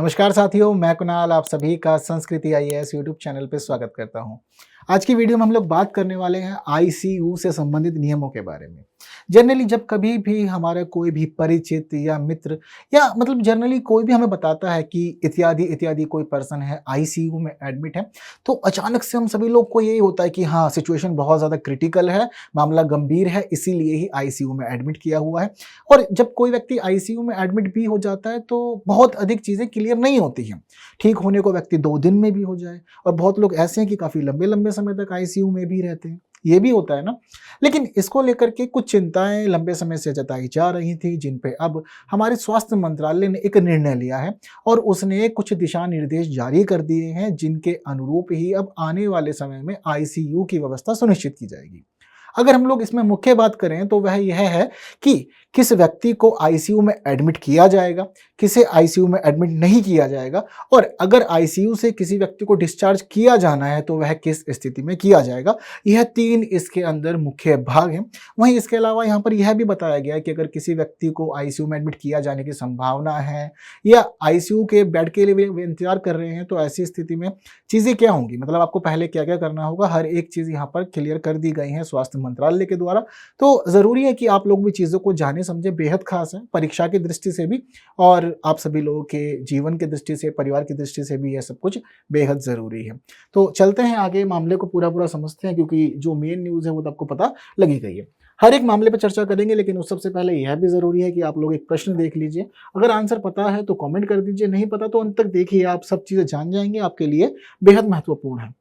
नमस्कार साथियों, मैं कुणाल आप सभी का संस्कृति आईएएस यूट्यूब चैनल पे स्वागत करता हूं। आज की वीडियो में हम लोग बात करने वाले हैं आईसीयू से संबंधित नियमों के बारे में। जनरली जब कभी भी हमारा कोई भी परिचित या मित्र या मतलब जनरली कोई भी हमें बताता है कि इत्यादि इत्यादि कोई पर्सन है आईसीयू में एडमिट है, तो अचानक से हम सभी लोग को यही होता है कि हाँ, सिचुएशन बहुत ज़्यादा क्रिटिकल है, मामला गंभीर है, इसीलिए ही आईसीयू में एडमिट किया हुआ है। और जब कोई व्यक्ति आईसीयू में एडमिट भी हो जाता है तो बहुत अधिक चीज़ें क्लियर नहीं होती हैं। ठीक होने को व्यक्ति 2 दिन में भी हो जाए और बहुत लोग ऐसे हैं कि काफ़ी लंबे-लंबे समय तक आईसीयू में भी रहते हैं। ये भी होता है ना? लेकिन इसको लेकर के कुछ चिंताएँ लंबे समय से जताई जा रही थी, जिन पे अब हमारे स्वास्थ्य मंत्रालय ने एक निर्णय लिया है और उसने कुछ दिशा निर्देश जारी कर दिए हैं, जिनके अनुरूप ही अब आने वाले समय में आईसीयू की व्यवस्था सुनिश्चित की जाएगी। अगर हम लोग इसमें मुख्य बात करें तो वह यह है कि किस व्यक्ति को आईसीयू में एडमिट किया जाएगा, किसे आईसीयू में एडमिट नहीं किया जाएगा और अगर आईसीयू से किसी व्यक्ति को डिस्चार्ज किया जाना है तो वह किस स्थिति में किया जाएगा। यह 3 इसके अंदर मुख्य भाग हैं। वहीं इसके अलावा यहाँ पर यह भी बताया गया है कि अगर किसी व्यक्ति को आईसीयू में एडमिट किया जाने की संभावना है या आईसीयू के बेड के लिए वे इंतजार कर रहे हैं, तो ऐसी स्थिति में चीज़ें क्या होंगी, मतलब आपको पहले क्या-क्या करना होगा, हर एक चीज़ यहाँ पर क्लियर कर दी गई है स्वास्थ्य मंत्रालय के द्वारा। तो ज़रूरी है कि आप लोग भी चीज़ों को जाने समझे, बेहद खास है परीक्षा की दृष्टि से भी और आप सभी लोगों के जीवन की दृष्टि से, परिवार की दृष्टि से भी यह सब कुछ बेहद ज़रूरी है। तो चलते हैं आगे, मामले को पूरा-पूरा समझते हैं क्योंकि जो मेन न्यूज़ है वो तो आपको पता लग ही गई है। हर एक मामले पर चर्चा करेंगे, लेकिन उस सबसे पहले यह भी ज़रूरी है कि आप लोग एक प्रश्न देख लीजिए। अगर आंसर पता है तो कमेंट कर दीजिए, नहीं पता तो अंत तक देखिए, आप सब चीज़ें जान जाएँगे, आपके लिए बेहद महत्वपूर्ण है।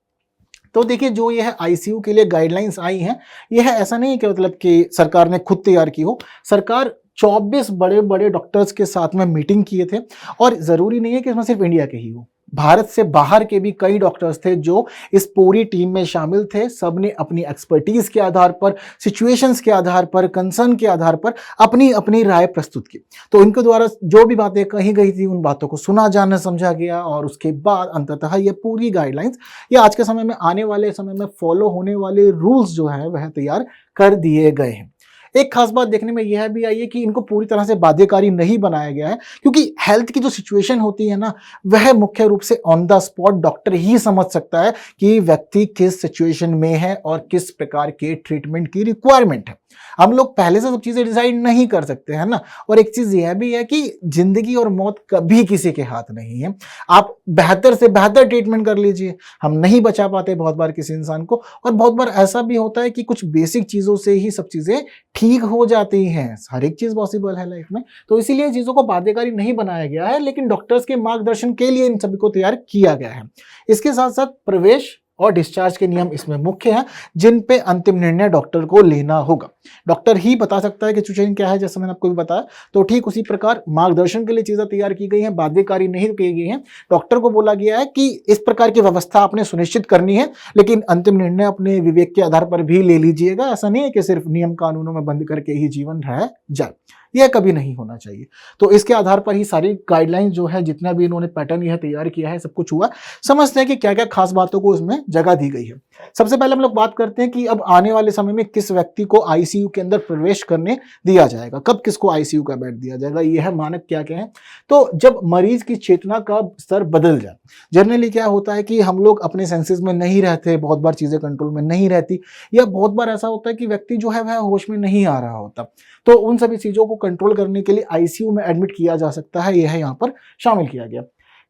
तो देखिए, जो यह आईसीयू के लिए गाइडलाइंस आई हैं, यह ऐसा नहीं है कि मतलब कि सरकार ने खुद तैयार की हो। सरकार 24 बड़े-बड़े डॉक्टर्स के साथ में मीटिंग किए थे और ज़रूरी नहीं है कि इसमें सिर्फ इंडिया के ही हो। भारत से बाहर के भी कई डॉक्टर्स थे जो इस पूरी टीम में शामिल थे। सबने अपनी एक्सपर्टीज़ के आधार पर, सिचुएशंस के आधार पर, कंसर्न के आधार पर अपनी-अपनी राय प्रस्तुत की। तो इनके द्वारा जो भी बातें कही गई थी, उन बातों को सुना, जाना, समझा गया और उसके बाद अंततः ये पूरी गाइडलाइंस या आज के समय में, आने वाले समय में फॉलो होने वाले रूल्स जो हैं, वह तैयार कर दिए गए हैं। एक खास बात देखने में यह भी आई है कि इनको पूरी तरह से बाध्यकारी नहीं बनाया गया है, क्योंकि हेल्थ की जो सिचुएशन होती है ना, वह मुख्य रूप से ऑन द स्पॉट डॉक्टर ही समझ सकता है कि व्यक्ति किस सिचुएशन में है और किस प्रकार के ट्रीटमेंट की रिक्वायरमेंट है। हम लोग पहले से सब चीजें डिसाइड नहीं कर सकते हैं ना। और एक चीज यह भी है कि जिंदगी और मौत कभी किसी के हाथ नहीं है। आप बेहतर से बेहतर ट्रीटमेंट कर लीजिए, हम नहीं बचा पाते बहुत बार किसी इंसान को, और बहुत बार ऐसा भी होता है कि कुछ बेसिक चीजों से ही सब चीजें ठीक हो जाती हैं। हर एक चीज पॉसिबल है लाइफ में, तो इसीलिए चीजों को बाध्यकारी नहीं बनाया गया है, लेकिन डॉक्टर्स के मार्गदर्शन के लिए इन सभी को तैयार किया गया है। इसके साथ साथ प्रवेश और डिस्चार्ज के नियम इसमें मुख्य हैं, जिन पे अंतिम निर्णय डॉक्टर को लेना होगा। डॉक्टर ही बता सकता है कि सिचुएशन क्या है, जैसे मैंने आपको भी बताया। तो ठीक उसी प्रकार मार्गदर्शन के लिए चीजें तैयार की गई हैं, बाध्यकारी नहीं की गई हैं। डॉक्टर को बोला गया है कि इस प्रकार की व्यवस्था आपने सुनिश्चित करनी है, लेकिन अंतिम निर्णय अपने विवेक के आधार पर भी ले लीजिएगा। ऐसा नहीं है कि सिर्फ नियम कानूनों में बंद करके ही जीवन रह जाए, यह कभी नहीं होना चाहिए। तो इसके आधार पर ही सारी गाइडलाइंस जो है, जितना भी इन्होंने पैटर्न यह तैयार किया है, सब कुछ हुआ। समझते हैं कि क्या क्या खास बातों को इसमें जगह दी गई है। सबसे पहले हम लोग बात करते हैं कि अब आने वाले समय में किस व्यक्ति को आईसीयू के अंदर प्रवेश करने दिया जाएगा, कब किसको आईसीयू का बेड दिया जाएगा, यह मानक क्या क्या है। तो जब मरीज की चेतना का स्तर बदल जाए, जनरली क्या होता है कि हम लोग अपने सेंसेस में नहीं रहते, बहुत बार चीजें कंट्रोल में नहीं रहती, या बहुत बार ऐसा होता है कि व्यक्ति जो है वह होश में नहीं आ रहा होता। तो उन सभी चीजों को कंट्रोल करने के लिए आईसीयू में एडमिट किया जा सकता है, यह यहाँ पर शामिल किया गया।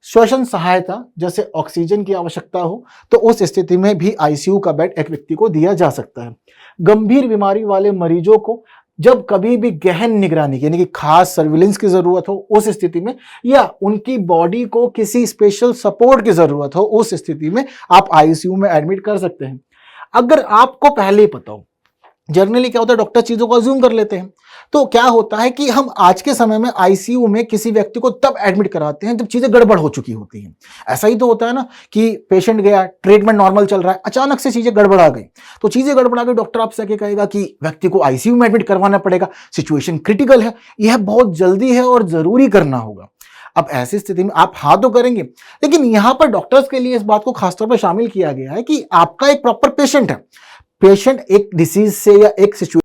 श्वसन सहायता, जैसे ऑक्सीजन की आवश्यकता हो, तो उस स्थिति में भी आईसीयू का बेड एक व्यक्ति को दिया जा सकता है। गंभीर बीमारी वाले मरीजों को जब कभी भी गहन निगरानी यानी कि खास सर्विलेंस की जरूरत हो, उस स्थिति में, या उनकी बॉडी को किसी स्पेशल सपोर्ट की जरूरत हो, उस स्थिति में आप आईसीयू में एडमिट कर सकते हैं। अगर आपको पहले ही पता हो, जनरली क्या होता है, डॉक्टर चीजों को अज्यूम कर लेते हैं। तो क्या होता है कि हम आज के समय में आईसीयू में किसी व्यक्ति को तब एडमिट कराते हैं जब चीजें गड़बड़ हो चुकी होती हैं। ऐसा ही तो होता है ना कि पेशेंट गया, ट्रीटमेंट नॉर्मल चल रहा है, अचानक से चीजें गड़बड़ा गई। तो चीजें गड़बड़ा गई, डॉक्टर आपसे क्या कहेगा कि व्यक्ति को आईसीयू में एडमिट करवाना पड़ेगा, सिचुएशन क्रिटिकल है, यह बहुत जल्दी है और जरूरी करना होगा। अब ऐसी स्थिति में आप हाँ तो करेंगे, लेकिन यहां पर डॉक्टर्स के लिए इस बात को खासतौर पर शामिल किया गया है कि आपका एक प्रॉपर पेशेंट है, पेशेंट एक डिसीज से या एक सिचुएशन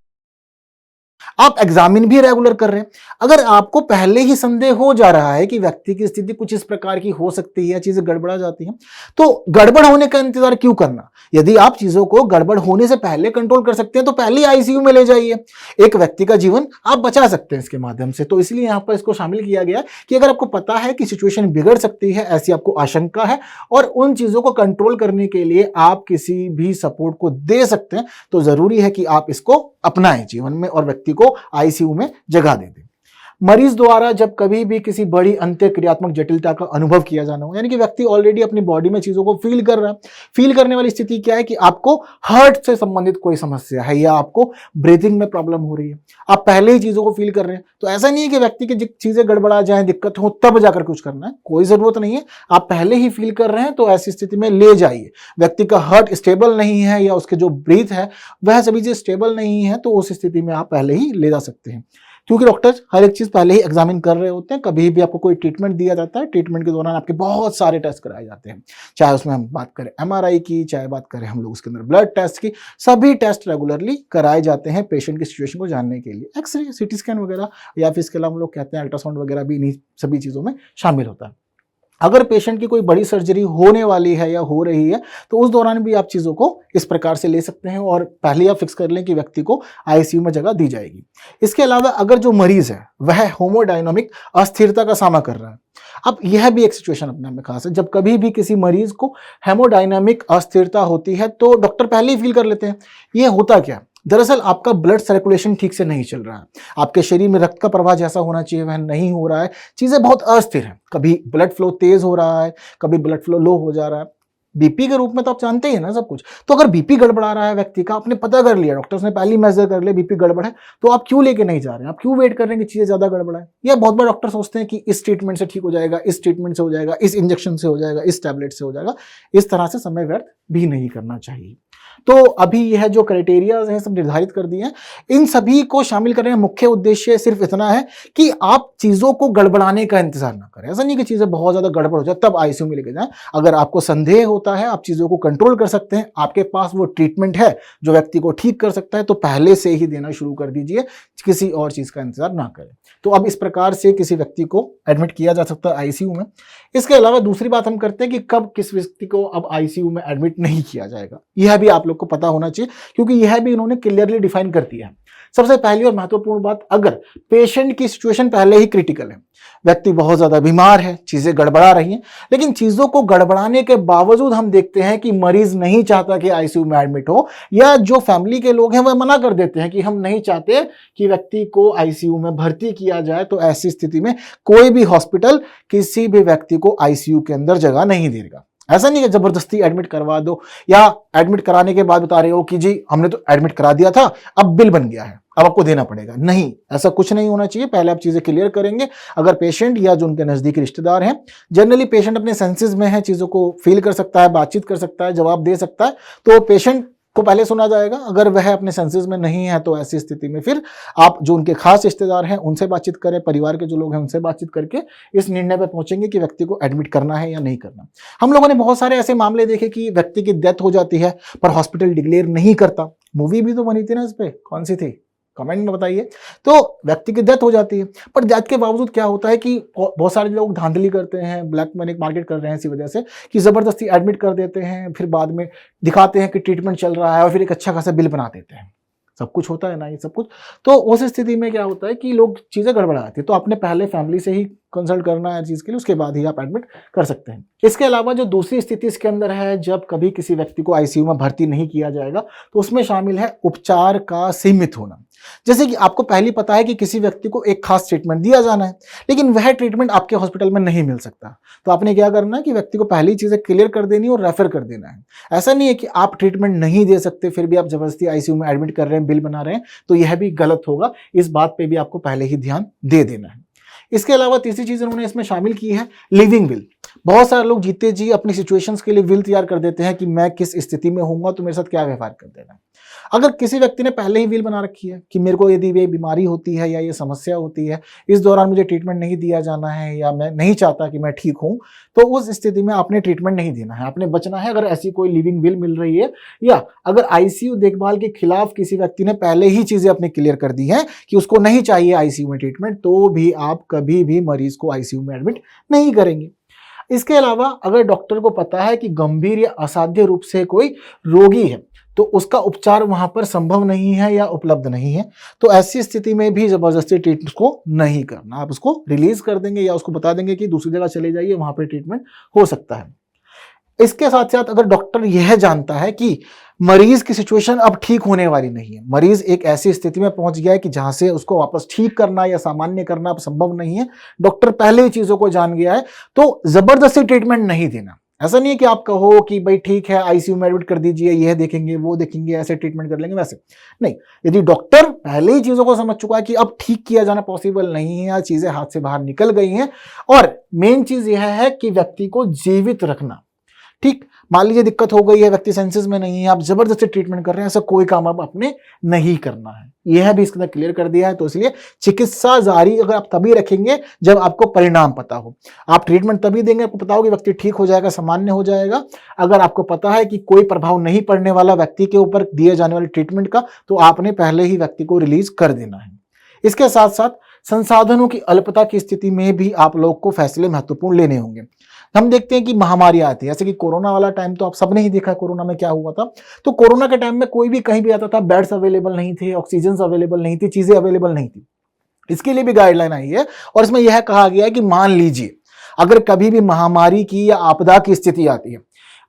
आप एग्जामिन भी रेगुलर कर रहे हैं। अगर आपको पहले ही संदेह हो जा रहा है कि व्यक्ति की स्थिति कुछ इस प्रकार की हो सकती है, चीजें गड़बड़ा जाती हैं, तो गड़बड़ होने का इंतजार क्यों करना। यदि आप चीजों को गड़बड़ होने से पहले कंट्रोल कर सकते हैं तो पहले ही आईसीयू में ले जाइए। एक व्यक्ति का जीवन आप बचा सकते हैं इसके माध्यम से। तो इसलिए यहां पर इसको शामिल किया गया कि अगर आपको पता है कि सिचुएशन बिगड़ सकती है, ऐसी आपको आशंका है और उन चीजों को कंट्रोल करने के लिए आप किसी भी सपोर्ट को दे सकते हैं, तो जरूरी है कि आप इसको अपनाएं जीवन में और व्यक्ति को आईसीयू में जगह दे दें। मरीज द्वारा जब कभी भी किसी बड़ी अंत्यक्रियात्मक जटिलता का अनुभव किया जाना हो, यानी कि व्यक्ति ऑलरेडी अपनी बॉडी में चीजों को फील कर रहा है। फील करने वाली स्थिति क्या है कि आपको हार्ट से संबंधित कोई समस्या है या आपको ब्रीथिंग में प्रॉब्लम हो रही है, आप पहले ही चीजों को फील कर रहे हैं। तो ऐसा नहीं है कि व्यक्ति की चीजें गड़बड़ा जाए, दिक्कत हो तब जाकर कुछ करना है, कोई जरूरत नहीं है। आप पहले ही फील कर रहे हैं तो ऐसी स्थिति में ले जाइए। व्यक्ति का हार्ट स्टेबल नहीं है या उसके जो ब्रीथ है वह सभी चीज स्टेबल नहीं है, तो उस स्थिति में आप पहले ही ले जा सकते हैं, क्योंकि डॉक्टर्स हर एक चीज पहले ही एग्जामिन कर रहे होते हैं। कभी भी आपको कोई ट्रीटमेंट दिया जाता है, ट्रीटमेंट के दौरान आपके बहुत सारे टेस्ट कराए जाते हैं, चाहे उसमें हम बात करें एमआरआई की, चाहे बात करें हम लोग उसके अंदर ब्लड टेस्ट की, सभी टेस्ट रेगुलरली कराए जाते हैं पेशेंट की सिचुएशन को जानने के लिए। एक्सरे, सीटी स्कैन वगैरह या फिर इसके अलावा हम लोग कहते हैं अल्ट्रासाउंड वगैरह भी इन्हीं सभी चीजों में शामिल होता है। अगर पेशेंट की कोई बड़ी सर्जरी होने वाली है या हो रही है तो उस दौरान भी आप चीज़ों को इस प्रकार से ले सकते हैं और पहले आप फिक्स कर लें कि व्यक्ति को आईसीयू में जगह दी जाएगी। इसके अलावा अगर जो मरीज है वह होमोडायनामिक अस्थिरता का सामना कर रहा है, अब यह भी एक सिचुएशन अपने आप में खास है। जब कभी भी किसी मरीज को हेमोडायनामिक अस्थिरता होती है तो डॉक्टर पहले ही फील कर लेते हैं। यह होता क्या, दरअसल आपका ब्लड सर्कुलेशन ठीक से नहीं चल रहा है, आपके शरीर में रक्त का प्रवाह जैसा होना चाहिए वह नहीं हो रहा है, चीजें बहुत अस्थिर हैं। कभी ब्लड फ्लो तेज हो रहा है, कभी ब्लड फ्लो लो हो जा रहा है। बीपी के रूप में तो आप जानते ही हैं ना सब कुछ। तो अगर बीपी गड़बड़ा रहा है व्यक्ति का, आपने पता कर लिया, डॉक्टर्स ने पहले मेजर कर लिया बीपी गड़बड़ है, तो आप क्यों लेके नहीं जा रहे हैं, आप क्यों वेट कर रहे हैं कि चीजें ज्यादा गड़बड़ा है। या बहुत बार डॉक्टर सोचते हैं कि इस ट्रीटमेंट से ठीक हो जाएगा, इस ट्रीटमेंट से हो जाएगा, इस इंजेक्शन से हो जाएगा, इस टैबलेट से हो जाएगा। इस तरह से समय व्यर्थ भी नहीं करना चाहिए। तो अभी यह जो क्राइटेरियाज हैं सब निर्धारित कर दिए हैं। इन सभी को शामिल करने का मुख्य उद्देश्य सिर्फ इतना है कि आप चीजों को गड़बड़ाने का इंतजार ना करें। ऐसा नहीं कि चीजें बहुत ज्यादा गड़बड़ हो जाए तब आईसीयू में लेके जाएं। अगर आपको संदेह होता है, आप चीजों को कंट्रोल कर सकते हैं, आपके पास वो ट्रीटमेंट है जो व्यक्ति को ठीक कर सकता है, तो पहले से ही देना शुरू कर दीजिए, किसी और चीज का इंतजार ना करें। तो अब इस प्रकार से किसी व्यक्ति को एडमिट किया जा सकता है आईसीयू में। इसके अलावा दूसरी बात हम करते हैं कि कब किस व्यक्ति को अब आईसीयू में एडमिट नहीं किया जाएगा, यह भी आप लोग को पता होना चाहिए, क्योंकि यह भी इन्होंने क्लियरली डिफाइन कर दिया है। सबसे पहली और महत्वपूर्ण बात, अगर पेशेंट की सिचुएशन पहले ही क्रिटिकल है, व्यक्ति बहुत ज्यादा बीमार है, चीजें गड़बड़ा रही हैं, लेकिन चीजों को गड़बड़ाने के बावजूद हम देखते हैं कि मरीज नहीं चाहता कि आईसीयू में एडमिट हो, या जो फैमिली के लोग हैं वह मना कर देते हैं कि हम नहीं चाहते कि व्यक्ति को आईसीयू में भर्ती किया जाए, तो ऐसी स्थिति में कोई भी हॉस्पिटल किसी भी व्यक्ति को आईसीयू के अंदर जगह नहीं देगा। ऐसा नहीं है जबरदस्ती एडमिट करवा दो, या एडमिट कराने के बाद बता रहे हो कि जी हमने तो एडमिट करा दिया था, अब बिल बन गया है, अब आपको देना पड़ेगा। नहीं, ऐसा कुछ नहीं होना चाहिए। पहले आप चीजें क्लियर करेंगे। अगर पेशेंट या जो उनके नजदीकी रिश्तेदार हैं, जनरली पेशेंट अपने सेंसेस में है, चीजों को फील कर सकता है, बातचीत कर सकता है, जवाब दे सकता है, तो पेशेंट को पहले सुना जाएगा। अगर वह अपने सेंसेस में नहीं है तो ऐसी स्थिति में फिर आप जो उनके खास रिश्तेदार हैं उनसे बातचीत करें, परिवार के जो लोग हैं उनसे बातचीत करके इस निर्णय पर पहुंचेंगे कि व्यक्ति को एडमिट करना है या नहीं करना। हम लोगों ने बहुत सारे ऐसे मामले देखे कि व्यक्ति की डेथ हो जाती है पर हॉस्पिटल डिक्लेयर नहीं करता। मूवी भी तो बनी थी ना इस पे, कौन सी थी, कमेंट में बताइए। तो व्यक्ति की डेथ हो जाती है, पर डेथ के बावजूद क्या होता है कि बहुत सारे लोग धांधली करते हैं, ब्लैक मनी मार्केट कर रहे हैं इसी वजह से कि जबरदस्ती एडमिट कर देते हैं, फिर बाद में दिखाते हैं कि ट्रीटमेंट चल रहा है और फिर एक अच्छा खासा बिल बना देते हैं। सब कुछ होता है ना ये सब कुछ। तो उस स्थिति में क्या होता है कि लोग चीजें गड़बड़ा आती है। तो आपने पहले फैमिली से ही कंसल्ट करना है चीज के लिए, उसके बाद ही आप एडमिट कर सकते हैं। इसके अलावा जो दूसरी स्थिति इसके अंदर है, जब कभी किसी व्यक्ति को आईसीयू में भर्ती नहीं किया जाएगा, तो उसमें शामिल है उपचार का सीमित होना। जैसे कि आपको पहले पता है कि किसी व्यक्ति को एक खास ट्रीटमेंट दिया जाना है, लेकिन वह ट्रीटमेंट आपके हॉस्पिटल में नहीं मिल सकता, तो आपने क्या करना है कि व्यक्ति को पहली चीजें क्लियर कर देनी और रेफर कर देना है। ऐसा नहीं है कि आप ट्रीटमेंट नहीं दे सकते फिर भी आप जबरदस्ती आईसीयू में एडमिट कर रहे हैं, बिल बना रहे हैं, तो यह भी गलत होगा। इस बात पे भी आपको पहले ही ध्यान दे देना है। इसके अलावा तीसरी चीज उन्होंने इसमें शामिल की है लिविंग विल। बहुत सारे लोग जीते जी अपनी सिचुएशंस के लिए विल तैयार कर देते हैं कि मैं किस स्थिति में होऊंगा तो मेरे साथ क्या व्यवहार कर देना है। अगर किसी व्यक्ति ने पहले ही विल बना रखी है कि मेरे को यदि ये बीमारी होती है या ये समस्या होती है, इस दौरान मुझे ट्रीटमेंट नहीं दिया जाना है या मैं नहीं चाहता कि मैं ठीक हूं, तो उस स्थिति में आपने ट्रीटमेंट नहीं देना है, आपने बचना है। अगर ऐसी कोई लिविंग विल मिल रही है या अगर आईसीयू देखभाल के खिलाफ किसी व्यक्ति ने पहले ही चीजें अपनी क्लियर कर दी हैं कि उसको नहीं चाहिए आईसीयू में ट्रीटमेंट, तो भी आप कभी भी मरीज को आईसीयू में एडमिट नहीं करेंगे। इसके अलावा अगर डॉक्टर को पता है कि गंभीर या असाध्य रूप से कोई रोगी है तो उसका उपचार वहां पर संभव नहीं है या उपलब्ध नहीं है, तो ऐसी स्थिति में भी जबरदस्ती ट्रीटमेंट को नहीं करना, आप उसको रिलीज कर देंगे या उसको बता देंगे कि दूसरी जगह चले जाइए, वहां पर ट्रीटमेंट हो सकता है। इसके साथ साथ अगर डॉक्टर यह जानता है कि मरीज की सिचुएशन अब ठीक होने वाली नहीं है, मरीज एक ऐसी स्थिति में पहुंच गया है कि जहां से उसको वापस ठीक करना या सामान्य करना अब संभव नहीं है, डॉक्टर पहले ही चीजों को जान गया है, तो जबरदस्ती ट्रीटमेंट नहीं देना। ऐसा नहीं है कि आप कहो कि भाई ठीक है आईसीयू में एडमिट कर दीजिए, यह देखेंगे वो देखेंगे, ऐसे ट्रीटमेंट कर लेंगे, वैसे नहीं। यदि डॉक्टर पहले ही चीजों को समझ चुका है कि अब ठीक किया जाना पॉसिबल नहीं है या चीजें हाथ से बाहर निकल गई हैं, और मेन चीज यह है कि व्यक्ति को जीवित रखना, ठीक, मान लीजिए दिक्कत हो गई है, व्यक्ति सेंसेस में नहीं है, आप जबरदस्ती ट्रीटमेंट कर रहे हैं, ऐसा कोई काम अब आपने नहीं करना है, यह भी इसके अंदर क्लियर कर दिया है। तो इसलिए चिकित्सा जारी अगर आप तभी रखेंगे जब आपको परिणाम पता हो, आप ट्रीटमेंट तभी देंगे आपको पता हो कि व्यक्ति ठीक हो जाएगा, सामान्य हो जाएगा। अगर आपको पता है कि कोई प्रभाव नहीं पड़ने वाला व्यक्ति के ऊपर दिए जाने वाले ट्रीटमेंट का, तो आपने पहले ही व्यक्ति को रिलीज कर देना है। इसके साथ साथ संसाधनों की अल्पता की स्थिति में भी आप लोग को फैसले महत्वपूर्ण लेने होंगे। हम देखते हैं कि महामारी आती है, जैसे कि कोरोना वाला टाइम तो आप सबने ही देखा कोरोना में क्या हुआ था। तो कोरोना के टाइम में कोई भी कहीं भी आता था, बेड्स अवेलेबल नहीं थे, ऑक्सीजन अवेलेबल नहीं थी, चीजें अवेलेबल नहीं थी। इसके लिए भी गाइडलाइन आई है और इसमें यह कहा गया है कि मान लीजिए अगर कभी भी महामारी की या आपदा की स्थिति आती है,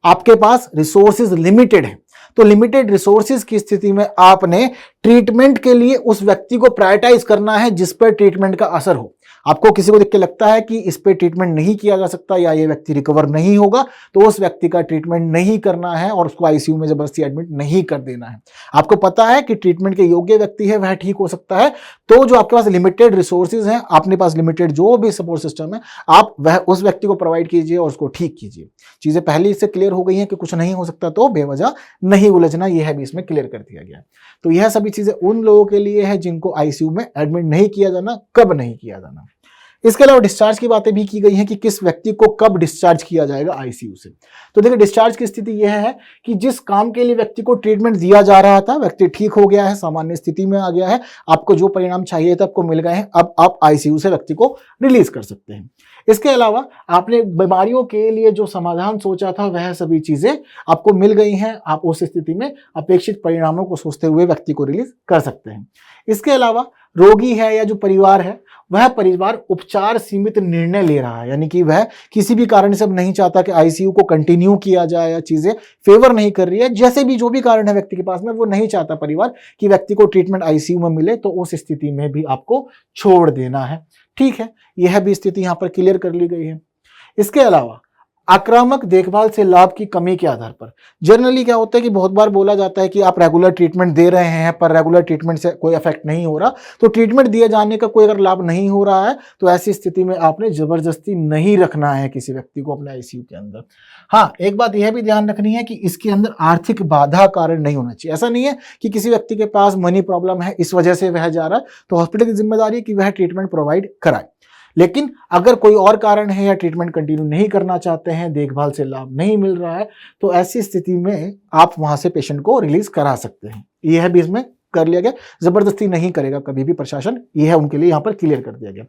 आपके पास रिसोर्सेज लिमिटेड है, तो लिमिटेड रिसोर्सेज की स्थिति में आपने ट्रीटमेंट के लिए उस व्यक्ति को प्रायोरिटाइज करना है जिस पर ट्रीटमेंट का असर हो। आपको किसी को देख के लगता है कि इस पे ट्रीटमेंट नहीं किया जा सकता या ये व्यक्ति रिकवर नहीं होगा, तो उस व्यक्ति का ट्रीटमेंट नहीं करना है और उसको आईसीयू में जबरदस्ती एडमिट नहीं कर देना है। आपको पता है कि ट्रीटमेंट के योग्य व्यक्ति है, वह ठीक हो सकता है, तो जो आपके पास लिमिटेड रिसोर्सेज हैं, अपने पास लिमिटेड जो भी सपोर्ट सिस्टम है, आप वह उस व्यक्ति को प्रोवाइड कीजिए और उसको ठीक कीजिए। चीजें पहले से क्लियर हो गई हैं कि कुछ नहीं हो सकता तो बेवजह नहीं उलझना, यह भी इसमें क्लियर कर दिया गया है। तो यह सभी चीजें उन लोगों के लिए है जिनको आईसीयू में एडमिट नहीं किया जाना, कब नहीं किया जाना। इसके अलावा डिस्चार्ज की बातें भी की गई हैं कि किस व्यक्ति को कब डिस्चार्ज किया जाएगा आईसीयू से। तो देखिए डिस्चार्ज की स्थिति यह है कि जिस काम के लिए व्यक्ति को ट्रीटमेंट दिया जा रहा था, व्यक्ति ठीक हो गया है, सामान्य स्थिति में आ गया है, आपको जो परिणाम चाहिए थे आपको मिल गए हैं, अब आप आईसीयू से व्यक्ति को रिलीज कर सकते हैं। इसके अलावा आपने बीमारियों के लिए जो समाधान सोचा था वह सभी चीजें आपको मिल गई हैं, आप उस स्थिति में अपेक्षित परिणामों को सोचते हुए व्यक्ति को रिलीज कर सकते हैं। इसके अलावा रोगी है या जो परिवार है, वह परिवार उपचार सीमित निर्णय ले रहा है, यानी कि वह किसी भी कारण से अब नहीं चाहता कि आईसीयू को कंटिन्यू किया जाए या चीजें फेवर नहीं कर रही है, जैसे भी जो भी कारण है व्यक्ति के पास में, वो नहीं चाहता परिवार कि व्यक्ति को ट्रीटमेंट आईसीयू में मिले, तो उस स्थिति में भी आपको छोड़ देना है। ठीक है, यह भी स्थिति यहां पर क्लियर कर ली गई है। इसके अलावा आक्रामक देखभाल से लाभ की कमी के आधार पर जनरली क्या होता है कि बहुत बार बोला जाता है कि आप रेगुलर ट्रीटमेंट दे रहे हैं पर रेगुलर ट्रीटमेंट से कोई इफेक्ट नहीं हो रहा, तो ट्रीटमेंट दिए जाने का कोई अगर लाभ नहीं हो रहा है तो ऐसी स्थिति में आपने जबरदस्ती नहीं रखना है किसी व्यक्ति को अपने आईसीयू के अंदर। हाँ, एक बात यह भी ध्यान रखनी है कि इसके अंदर आर्थिक बाधा कारण नहीं होना चाहिए। ऐसा नहीं है कि किसी व्यक्ति के पास मनी प्रॉब्लम है इस वजह से वह जा रहा है, तो हॉस्पिटल की जिम्मेदारी है कि वह ट्रीटमेंट प्रोवाइड कराए। लेकिन अगर कोई और कारण है या ट्रीटमेंट कंटिन्यू नहीं करना चाहते हैं, देखभाल से लाभ नहीं मिल रहा है, तो ऐसी स्थिति में आप वहां से पेशेंट को रिलीज करा सकते हैं। यह भी इसमें कर लिया गया, जबरदस्ती नहीं करेगा कभी भी प्रशासन, यह है उनके लिए यहां पर क्लियर कर दिया गया।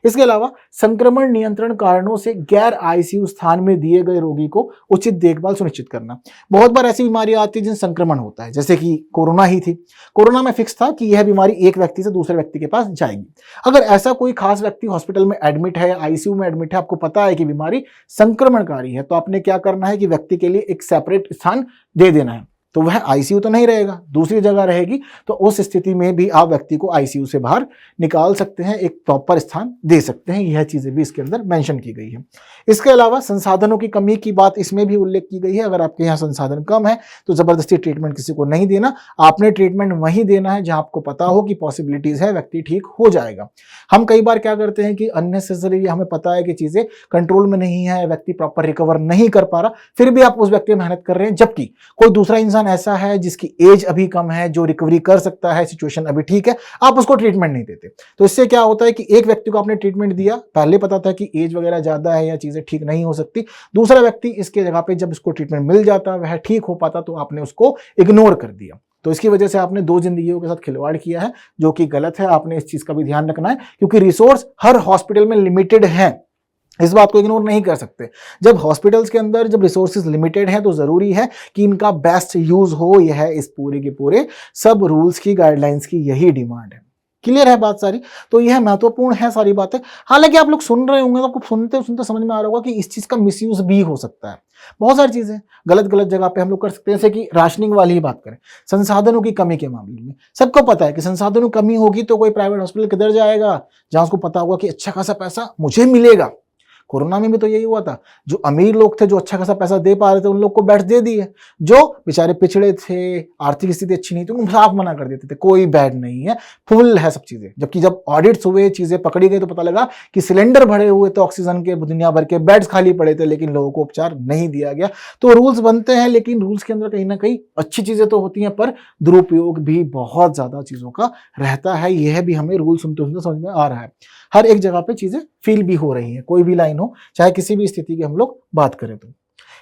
इसके अलावा संक्रमण नियंत्रण कारणों से गैर आईसीयू स्थान में दिए गए रोगी को उचित देखभाल सुनिश्चित करना। बहुत बार ऐसी बीमारियां आती है जिन संक्रमण होता है, जैसे कि कोरोना ही थी। कोरोना में फिक्स था कि यह बीमारी एक व्यक्ति से दूसरे व्यक्ति के पास जाएगी। अगर ऐसा कोई खास व्यक्ति हॉस्पिटल में एडमिट है या आईसीयू में एडमिट है, आपको पता है कि बीमारी संक्रमणकारी है, तो आपने क्या करना है कि व्यक्ति के लिए एक सेपरेट स्थान दे देना है। तो वह आईसीयू तो नहीं रहेगा, दूसरी जगह रहेगी। तो उस स्थिति में भी आप व्यक्ति को आईसीयू से बाहर निकाल सकते हैं, एक प्रॉपर स्थान दे सकते हैं। यह चीजें भी इसके अंदर मेंशन की गई है। इसके अलावा संसाधनों की कमी की बात इसमें भी उल्लेख की गई है। अगर आपके यहाँ संसाधन कम है तो जबरदस्ती ट्रीटमेंट किसी को नहीं देना, आपने ट्रीटमेंट वहीं देना है जहां आपको पता हो कि पॉसिबिलिटीज है व्यक्ति ठीक हो जाएगा। हम कई बार क्या करते हैं कि अननेसेसरी, हमें पता है कि चीजें कंट्रोल में नहीं है, व्यक्ति प्रॉपर रिकवर नहीं कर पा रहा, फिर भी आप उस व्यक्ति में मेहनत कर रहे हैं, जबकि कोई दूसरा इंसान ऐसा है जिसकी एज अभी कम है, जो रिकवरी कर सकता है, सिचुएशन अभी ठीक है, आप उसको ट्रीटमेंट नहीं देते। तो इससे क्या होता है कि एक व्यक्ति को आपने ट्रीटमेंट दिया, पहले पता था कि एज वगैरह ज्यादा है या चीजें ठीक नहीं हो सकती, दूसरा व्यक्ति इसके जगह पे जब इसको ट्रीटमेंट मिल जाता, वह ठीक हो पाता, तो आपने उसको इग्नोर कर दिया। तो इसकी वजह से आपने दो जिंदगियों के साथ खिलवाड़ किया है, जो कि गलत है। आपने इस चीज का भी ध्यान रखना है, क्योंकि रिसोर्स हर हॉस्पिटल में लिमिटेड है, इस बात को इग्नोर नहीं कर सकते। जब हॉस्पिटल्स के अंदर जब रिसोर्सेज लिमिटेड हैं तो जरूरी है कि इनका बेस्ट यूज हो। यह इस पूरे के पूरे सब रूल्स की, गाइडलाइंस की यही डिमांड है। क्लियर है बात सारी? तो यह महत्वपूर्ण है सारी बातें। हालांकि आप लोग सुन रहे होंगे तो आपको सुनते सुनते समझ में आ रहा होगा कि इस चीज का मिसयूज भी हो सकता है। बहुत सारी चीजें गलत गलत जगह पे हम लोग कर सकते हैं, जैसे कि राशनिंग वाली ही बात करें, संसाधनों की कमी के मामले में सबको पता है कि संसाधनों की कमी होगी तो कोई प्राइवेट हॉस्पिटल किधर जाएगा जहां उसको पता होगा कि अच्छा खासा पैसा मुझे मिलेगा। कोरोना में भी तो यही हुआ था, जो अमीर लोग थे, जो अच्छा खासा पैसा दे पा रहे थे, उन लोग को बेड्स दे दिए। जो बेचारे पिछड़े थे, आर्थिक स्थिति अच्छी नहीं थी, उनको साफ मना कर देते थे, कोई बेड नहीं है, फुल है सब चीजें। जबकि जब ऑडिट्स हुए, चीजें पकड़ी गई, तो पता लगा कि सिलेंडर भरे हुए थे ऑक्सीजन के, दुनिया भर के बेड्स खाली पड़े थे, लेकिन लोगों को उपचार नहीं दिया गया। तो रूल्स बनते हैं, लेकिन रूल्स के अंदर कहीं ना कहीं अच्छी चीजें तो होती हैं, पर दुरुपयोग भी बहुत ज्यादा चीजों का रहता है। यह भी हमें रूल सुनते सुनते समझ में आ रहा है। हर एक जगह पे चीजें फील भी हो रही हैं, कोई भी लाइन हो, चाहे किसी भी स्थिति की हम लोग बात करें तो।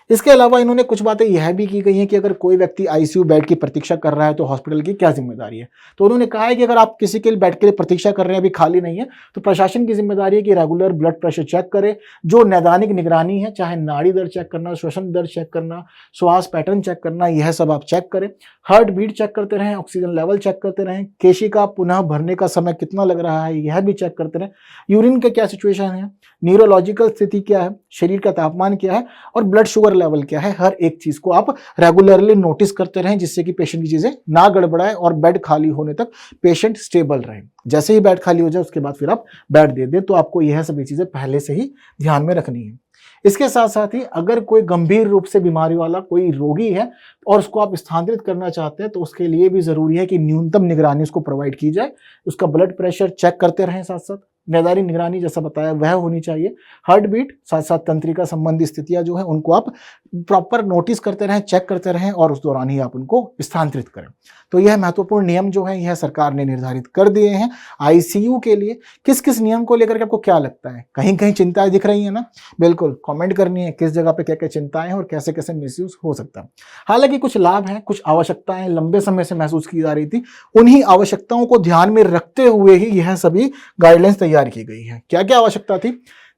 इसके अलावा इन्होंने कुछ बातें यह भी की गई हैं कि अगर कोई व्यक्ति आईसीयू बेड की प्रतीक्षा कर रहा है तो हॉस्पिटल की क्या जिम्मेदारी है। तो उन्होंने कहा है कि अगर आप किसी के बेड के लिए प्रतीक्षा कर रहे हैं, अभी खाली नहीं है, तो प्रशासन की जिम्मेदारी है कि रेगुलर ब्लड प्रेशर चेक करे, जो नैदानिक निगरानी है, चाहे नाड़ी दर चेक करना, श्वसन दर चेक करना, श्वास पैटर्न चेक करना, यह सब आप चेक करें। हार्ट बीट चेक करते रहें, ऑक्सीजन लेवल चेक करते रहें, केशिका पुनः भरने का समय कितना लग रहा है, यह भी चेक करते रहें। यूरिन का क्या सिचुएशन है, न्यूरोलॉजिकल स्थिति क्या है, शरीर का तापमान क्या है, और ब्लड शुगर लेवल क्या है। हर एक चीज को आप रेगुलरली नोटिस करते रहें, जिससे कि पेशेंट की चीजें ना गड़बड़ाए और बेड खाली होने तक पेशेंट स्टेबल रहे। जैसे ही बेड खाली हो जाए उसके बाद फिर आप बेड दे दें। तो आपको यह सभी चीजें पहले से ही ध्यान में रखनी है। इसके साथ साथ ही अगर कोई गंभीर रूप से बीमारी वाला कोई रोगी है और उसको आप स्थानांतरित करना चाहते हैं, तो उसके लिए भी जरूरी है कि न्यूनतम निगरानी उसको प्रोवाइड की जाए। उसका ब्लड प्रेशर चेक करते रहें, साथ साथ नैदानिक निगरानी जैसा बताया वह होनी चाहिए। हार्ट बीट, साथ साथ तंत्रिका संबंधी स्थितियां जो है उनको आप प्रॉपर नोटिस करते रहें, चेक करते रहें, और उस दौरान ही आप उनको स्थानांतरित करें। तो यह महत्वपूर्ण नियम जो है यह सरकार ने निर्धारित कर दिए हैं आईसीयू के लिए। किस किस नियम को लेकर के आपको क्या लगता है, कहीं कहीं चिंताएं दिख रही है ना? बिल्कुल कमेंट करनी है किस जगह पे क्या क्या चिंताएं हैं और कैसे कैसे मिसयूज हो सकता है। हालांकि कुछ लाभ हैं, कुछ आवश्यकताएं लंबे समय से महसूस की जा रही थी, उन्हीं आवश्यकताओं को ध्यान में रखते हुए ही यह सभी गाइडलाइंस तैयार की गई है। क्या क्या आवश्यकता थी?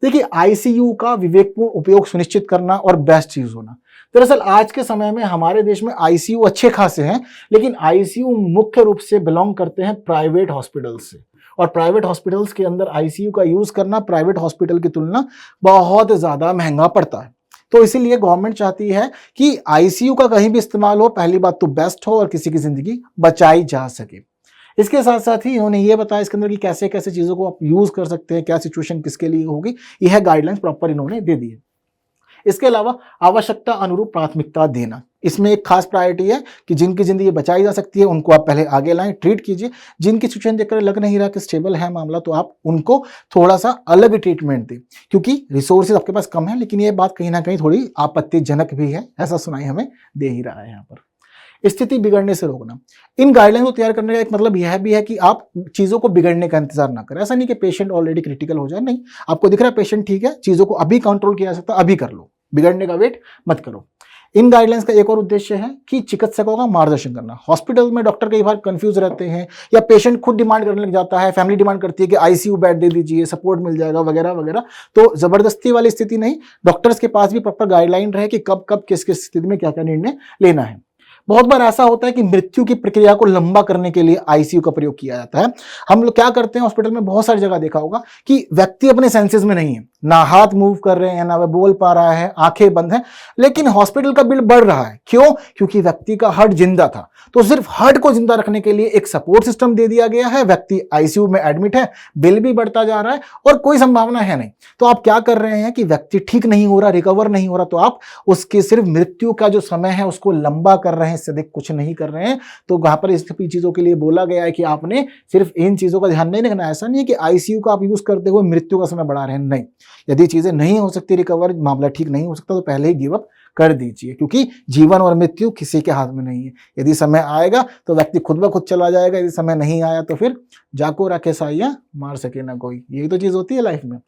देखिए, आईसीयू का विवेकपूर्ण उपयोग सुनिश्चित करना और बेस्ट यूज होना। दरअसल आज के समय में हमारे देश में आईसीयू अच्छे खासे हैं, लेकिन आईसीयू मुख्य रूप से बिलोंग करते हैं प्राइवेट हॉस्पिटल्स से, और प्राइवेट हॉस्पिटल्स के अंदर आईसीयू का यूज करना प्राइवेट हॉस्पिटल की तुलना बहुत ज्यादा महंगा पड़ता है। तो इसीलिए गवर्नमेंट चाहती है कि आईसीयू का कहीं भी इस्तेमाल हो, पहली बात तो बेस्ट हो और किसी की जिंदगी बचाई जा सके। इसके साथ साथ ही इन्होंने ये बताया इसके अंदर कि कैसे कैसे चीजों को आप यूज कर सकते हैं, क्या सिचुएशन किसके लिए होगी, यह गाइडलाइंस प्रॉपर इन्होंने दे दी है। इसके अलावा आवश्यकता अनुरूप प्राथमिकता देना, इसमें एक खास प्रायोरिटी है कि जिनकी जिंदगी बचाई जा सकती है उनको आप पहले आगे लाएं, ट्रीट कीजिए। जिनकी सिचुएशन देखकर लग नहीं रहा कि स्टेबल है मामला, तो आप उनको थोड़ा सा अलग ट्रीटमेंट दें, क्योंकि रिसोर्सेज आपके पास कम है। लेकिन ये बात कहीं ना कहीं थोड़ी आपत्तिजनक भी है, ऐसा सुनाई हमें दे ही रहा है यहाँ पर। स्थिति बिगड़ने से रोकना, इन गाइडलाइन को तैयार करने का एक मतलब यह भी है कि आप चीजों को बिगड़ने का इंतजार ना करें। ऐसा नहीं कि पेशेंट ऑलरेडी क्रिटिकल हो जाए, नहीं, आपको दिख रहा है पेशेंट ठीक है, चीजों को अभी कंट्रोल किया जा सकता है, अभी कर लो, बिगड़ने का वेट मत करो। इन गाइडलाइंस का एक और उद्देश्य है कि चिकित्सकों का मार्गदर्शन करना। हॉस्पिटल में डॉक्टर कई बार कंफ्यूज रहते हैं, या पेशेंट खुद डिमांड करने लग जाता है, फैमिली डिमांड करती है कि आईसीयू बेड दे दीजिए, सपोर्ट मिल जाएगा वगैरह वगैरह। तो जबरदस्ती वाली स्थिति नहीं, डॉक्टर्स के पास भी प्रॉपर गाइडलाइन रहे कि कब कब किस किस स्थिति में क्या क्या निर्णय लेना है। बहुत बार ऐसा होता है कि मृत्यु की प्रक्रिया को लंबा करने के लिए आईसीयू का प्रयोग किया जाता है। हम लोग क्या करते हैं हॉस्पिटल में, बहुत सारी जगह देखा होगा कि व्यक्ति अपने सेंसेस में नहीं है, ना हाथ मूव कर रहे हैं, ना वह बोल पा रहा है, आंखें बंद हैं, लेकिन हॉस्पिटल का बिल बढ़ रहा है। क्यों? क्योंकि व्यक्ति का हार्ट जिंदा था। तो सिर्फ हार्ट को जिंदा रखने के लिए एक सपोर्ट सिस्टम दे दिया गया है, व्यक्ति आईसीयू में एडमिट है, बिल भी बढ़ता जा रहा है और कोई संभावना है नहीं। तो आप क्या कर रहे हैं कि व्यक्ति ठीक नहीं हो रहा, रिकवर नहीं हो रहा, तो आप उसके सिर्फ मृत्यु का जो समय है उसको लंबा कर रहे हैं, इससे अधिक कुछ नहीं कर रहे हैं। तो वहां पर इस चीजों के लिए बोला गया है कि आपने सिर्फ इन चीजों का ध्यान नहीं रखना। ऐसा नहीं है कि आईसीयू का आप यूज करते हुए मृत्यु का समय बढ़ा रहे हैं, नहीं। यदि चीजें नहीं हो सकती रिकवर, मामला ठीक नहीं हो सकता, तो पहले ही गिव अप कर दीजिए, क्योंकि जीवन और मृत्यु किसी के हाथ में नहीं है। यदि समय आएगा तो व्यक्ति खुद ब खुद चला जाएगा, यदि समय नहीं आया तो फिर जाको रखे साइया मार सके ना कोई, यही तो चीज होती है लाइफ में।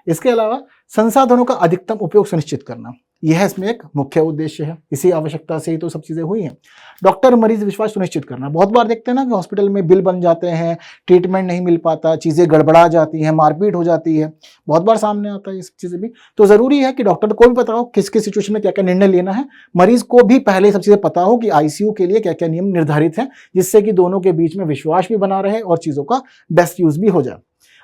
इसके अलावा संसाधनों का अधिकतम उपयोग सुनिश्चित करना, यह इसमें एक मुख्य उद्देश्य है। इसी आवश्यकता से ही तो सब चीजें हुई हैं। डॉक्टर मरीज विश्वास सुनिश्चित करना, बहुत बार देखते हैं ना कि हॉस्पिटल में बिल बन जाते हैं, ट्रीटमेंट नहीं मिल पाता, चीजें गड़बड़ा जाती हैं, मारपीट हो जाती है, बहुत बार सामने आता है ये सब चीजें भी। तो जरूरी है कि डॉक्टर को भी पता हो किस किस सिचुएशन में क्या क्या निर्णय लेना है, मरीज को भी पहले सब चीजें पता हो कि आईसीयू के लिए क्या क्या नियम निर्धारित हैं, जिससे कि दोनों के बीच में विश्वास भी बना रहे और चीजों का बेस्ट यूज भी हो जाए।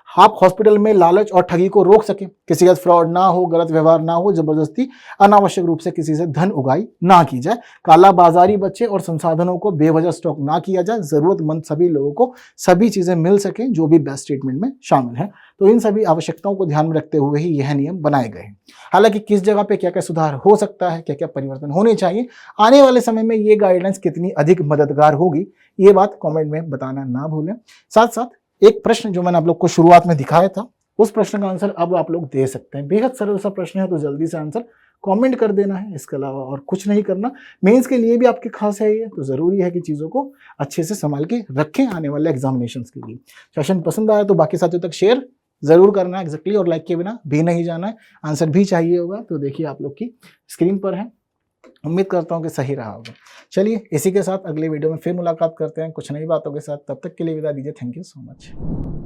आप हॉस्पिटल में लालच और ठगी को रोक सकें, किसी का फ्रॉड ना हो, गलत व्यवहार ना हो, जबरदस्ती अनावश्यक रूप से किसी से धन उगाई ना की जाए, काला बाजारी बचे और संसाधनों को बेवजह स्टॉक ना किया जाए, जरूरतमंद सभी लोगों को सभी चीजें मिल सकें जो भी बेस्ट ट्रीटमेंट में शामिल है। तो इन सभी आवश्यकताओं को ध्यान में रखते हुए ही यह नियम बनाए गए हैं। हालांकि किस जगह पे क्या क्या सुधार हो सकता है, क्या क्या परिवर्तन होने चाहिए, आने वाले समय में ये गाइडलाइंस कितनी अधिक मददगार होगी, ये बात कमेंट में बताना ना भूलें। साथ साथ एक प्रश्न जो मैंने आप लोग को शुरुआत में दिखाया था, उस प्रश्न का आंसर अब आप लोग दे सकते हैं। बेहद सरल सा प्रश्न है, तो जल्दी से आंसर कमेंट कर देना है, इसके अलावा और कुछ नहीं करना। मेंस के लिए भी आपके खास है ये, तो जरूरी है कि चीज़ों को अच्छे से संभाल के रखें आने वाले एग्जामिनेशंस के लिए। सेशन पसंद आया तो बाकी साथियों तक शेयर जरूर करना है एग्जैक्टली, और लाइक के बिना भी नहीं जाना है। आंसर भी चाहिए होगा तो देखिए आप लोग की स्क्रीन पर है, उम्मीद करता हूँ कि सही रहा होगा। चलिए इसी के साथ अगले वीडियो में फिर मुलाकात करते हैं कुछ नई बातों के साथ, तब तक के लिए विदा दीजिए। Thank you so much.